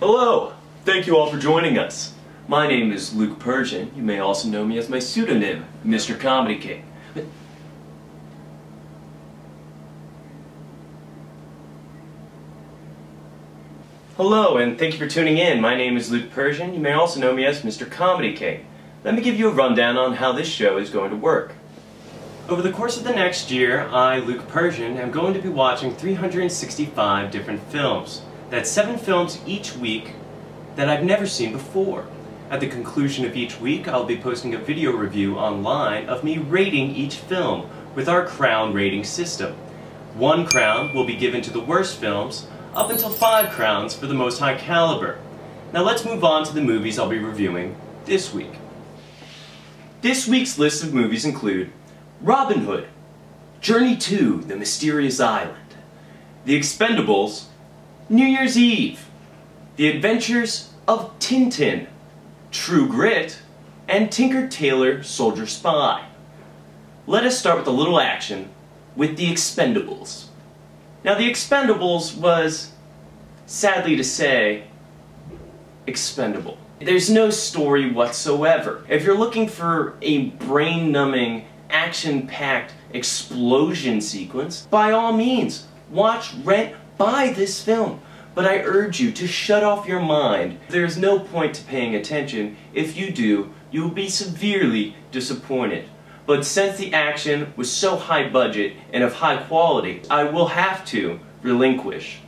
Hello! Thank you all for joining us. My name is Luke Persian. You may also know me as my pseudonym, Mr.Comedy King. Hello, and thank you for tuning in. My name is Luke Persian. You may also know me as Mr. Comedy King. Let me give you a rundown on how this show is going to work. Over the course of the next year, I, Luke Persian, am going to be watching 365 different films. That's 7 films each week that I've never seen before. At the conclusion of each week, I'll be posting a video review online of me rating each film with our crown rating system. 1 crown will be given to the worst films, up until 5 crowns for the most high caliber. Now let's move on to the movies I'll be reviewing this week. This week's list of movies include Robin Hood, Journey to the Mysterious Island, The Expendables, New Year's Eve, The Adventures of Tintin, True Grit, and Tinker Tailor Soldier Spy. Let us start with a little action with The Expendables. Now, The Expendables was, sadly to say, expendable. There's no story whatsoever. If you're looking for a brain-numbing, action-packed explosion sequence, by all means, watch, rent, buy this film. But I urge you to shut off your mind. There's no point to paying attention. If you do, you will be severely disappointed. But since the action was so high budget and of high quality, I will have to relinquish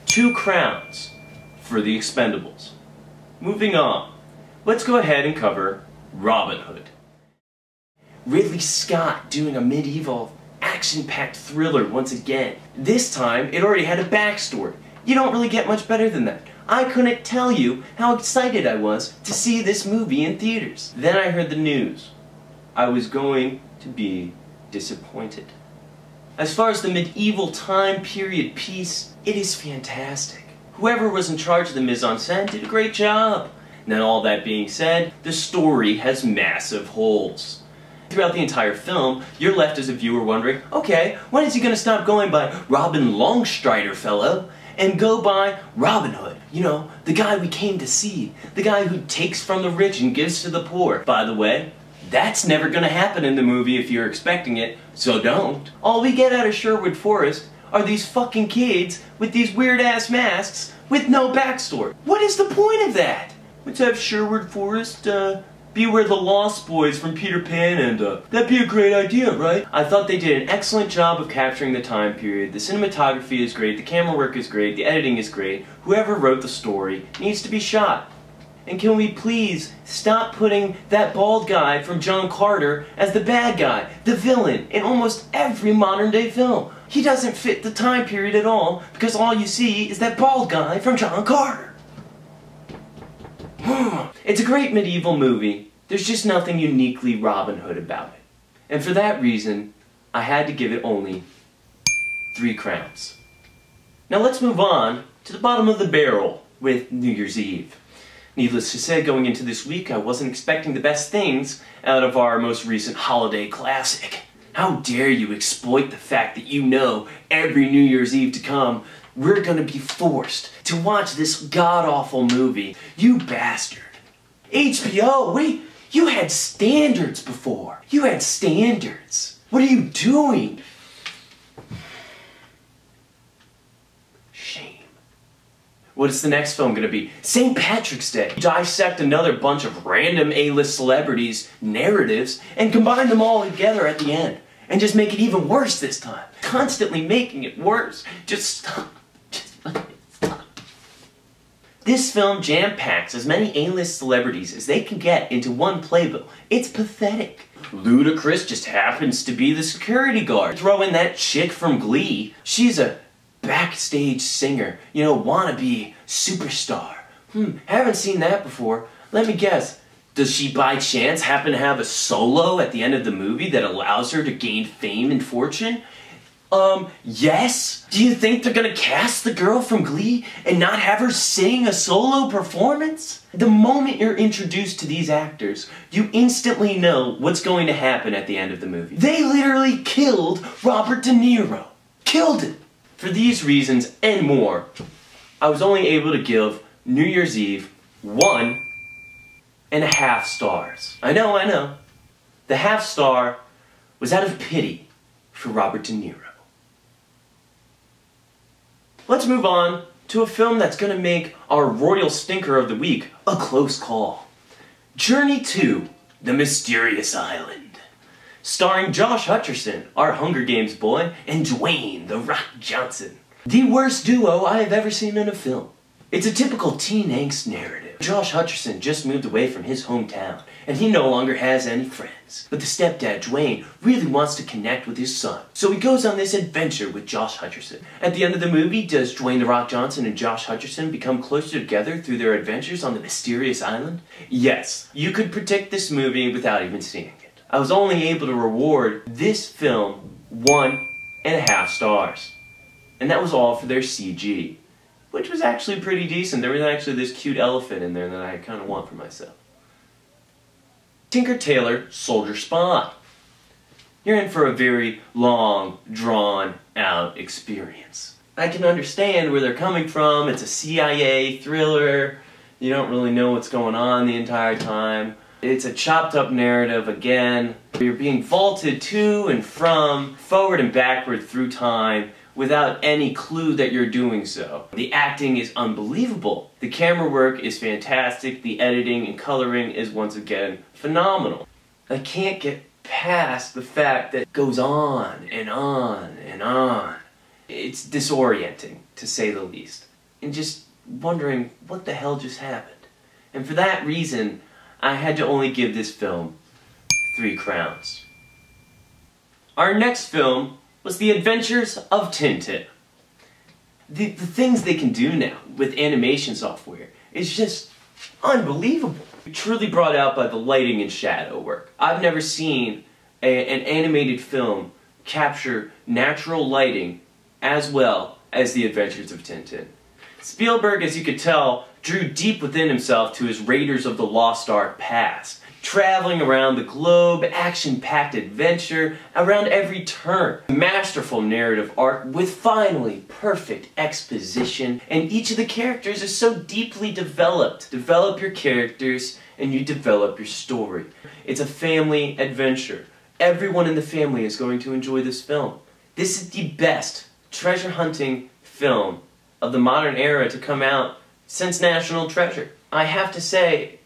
2 crowns for The Expendables. Moving on, let's go ahead and cover Robin Hood. Ridley Scott doing a medieval action-packed thriller once again. This time, it already had a backstory. You don't really get much better than that. I couldn't tell you how excited I was to see this movie in theaters. Then I heard the news. I was going to be disappointed. As far as the medieval time period piece, it is fantastic. Whoever was in charge of the mise-en-scène did a great job. Now, all that being said, the story has massive holes. Throughout the entire film, you're left as a viewer wondering, okay, when is he going to stop going by Robin Longstrider fellow and go by Robin Hood? You know, the guy we came to see. The guy who takes from the rich and gives to the poor. By the way, that's never going to happen in the movie if you're expecting it, so don't. All we get out of Sherwood Forest are these fucking kids with these weird-ass masks with no backstory. What is the point of that? Let's have Sherwood Forest, be where the Lost Boys from Peter Pan and, that'd be a great idea, right? I thought they did an excellent job of capturing the time period. The cinematography is great, the camera work is great, the editing is great. Whoever wrote the story needs to be shot. And can we please stop putting that bald guy from John Carter as the bad guy, the villain, in almost every modern day film? He doesn't fit the time period at all because all you see is that bald guy from John Carter. It's a great medieval movie. There's just nothing uniquely Robin Hood about it. And for that reason, I had to give it only 3 crowns. Now let's move on to the bottom of the barrel with New Year's Eve. Needless to say, going into this week, I wasn't expecting the best things out of our most recent holiday classic. How dare you exploit the fact that you know every New Year's Eve to come, we're gonna be forced to watch this god-awful movie. You bastard. HBO, you had standards before. You had standards. What are you doing? What is the next film gonna be? St. Patrick's Day. Dissect another bunch of random A-list celebrities' narratives and combine them all together at the end. And just make it even worse this time. Constantly making it worse. Just stop. Just let it stop. This film jam-packs as many A-list celebrities as they can get into one playbill. It's pathetic. Ludacris just happens to be the security guard. Throw in that chick from Glee. She's a backstage singer, you know, wannabe superstar. Haven't seen that before. Let me guess. Does she by chance happen to have a solo at the end of the movie that allows her to gain fame and fortune? Yes? Do you think they're gonna cast the girl from Glee and not have her sing a solo performance? The moment you're introduced to these actors, you instantly know what's going to happen at the end of the movie. They literally killed Robert De Niro. Killed him. For these reasons and more, I was only able to give New Year's Eve, 1.5 stars. I know. The half star was out of pity for Robert De Niro. Let's move on to a film that's going to make our royal stinker of the week a close call. Journey to the Mysterious Island. Starring Josh Hutcherson, our Hunger Games boy, and Dwayne "The Rock" Johnson. The worst duo I have ever seen in a film. It's a typical teen angst narrative. Josh Hutcherson just moved away from his hometown, and he no longer has any friends. But the stepdad, Dwayne, really wants to connect with his son. So he goes on this adventure with Josh Hutcherson. At the end of the movie, does Dwayne "The Rock" Johnson and Josh Hutcherson become closer together through their adventures on the mysterious island? Yes, you could predict this movie without even seeing it. I was only able to reward this film 1.5 stars. And that was all for their CG, which was actually pretty decent. There was actually this cute elephant in there that I kind of want for myself. Tinker Tailor Soldier Spy. You're in for a very long, drawn-out experience. I can understand where they're coming from. It's a CIA thriller. You don't really know what's going on the entire time. It's a chopped-up narrative again. You're being vaulted to and from, forward and backward through time, without any clue that you're doing so. The acting is unbelievable. The camera work is fantastic. The editing and coloring is once again phenomenal. I can't get past the fact that it goes on and on and on. It's disorienting, to say the least. And just wondering what the hell just happened. And for that reason, I had to only give this film 3 crowns. Our next film was The Adventures of Tintin. The things they can do now with animation software is just unbelievable. Truly brought out by the lighting and shadow work. I've never seen an animated film capture natural lighting as well as The Adventures of Tintin. Spielberg, as you could tell, drew deep within himself to his Raiders of the Lost Ark past, traveling around the globe, action-packed adventure around every turn. Masterful narrative arc with finally perfect exposition, and each of the characters is so deeply developed. Develop your characters and you develop your story. It's a family adventure. Everyone in the family is going to enjoy this film. This is the best treasure hunting film of the modern era to come out since National Treasure. I have to say,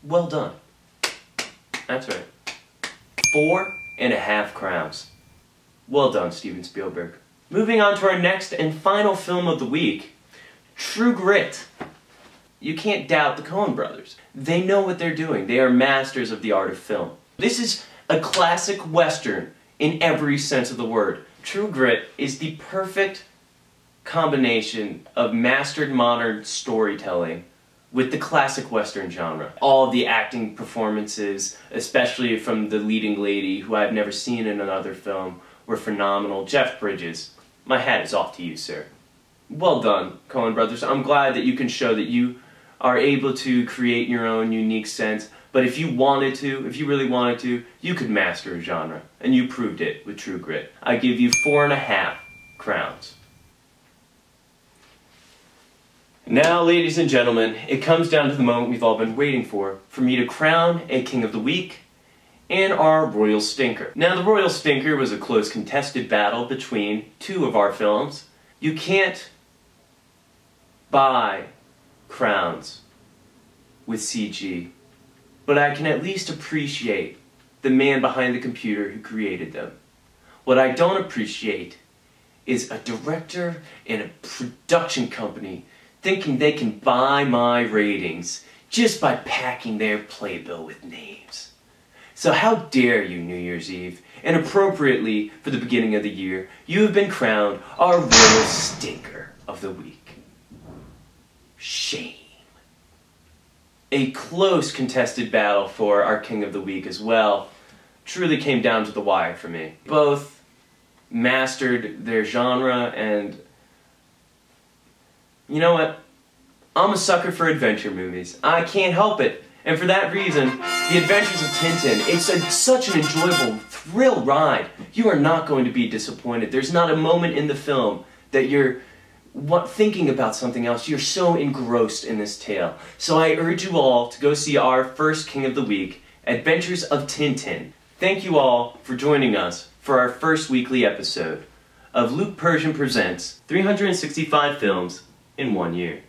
well done. That's right. 4.5 crowns. Well done, Steven Spielberg. Moving on to our next and final film of the week, True Grit. You can't doubt the Coen brothers. They know what they're doing. They are masters of the art of film. This is a classic Western in every sense of the word. True Grit is the perfect combination of mastered modern storytelling with the classic Western genre. All of the acting performances, especially from the leading lady, who I've never seen in another film, were phenomenal. Jeff Bridges, my hat is off to you, sir. Well done, Coen brothers. I'm glad that you can show that you are able to create your own unique sense, but if you wanted to, if you really wanted to, you could master a genre, and you proved it with True Grit. I give you 4.5 crowns. Now, ladies and gentlemen, it comes down to the moment we've all been waiting for me to crown a King of the Week and our Royal Stinker. Now, the Royal Stinker was a close contested battle between 2 of our films. You can't buy crowns with CG, but I can at least appreciate the man behind the computer who created them. What I don't appreciate is a director and a production company thinking they can buy my ratings just by packing their playbill with names. So how dare you, New Year's Eve, and appropriately for the beginning of the year, you have been crowned our Royal Stinker of the Week. Shame. A close contested battle for our King of the Week as well truly came down to the wire for me. Both mastered their genre, and you know what? I'm a sucker for adventure movies. I can't help it. And for that reason, The Adventures of Tintin, it's such an enjoyable thrill ride. You are not going to be disappointed. There's not a moment in the film that you're thinking about something else. You're so engrossed in this tale. So I urge you all to go see our first King of the Week, Adventures of Tintin. Thank you all for joining us for our first weekly episode of Luke Persian Presents 365 Films in 1 Year.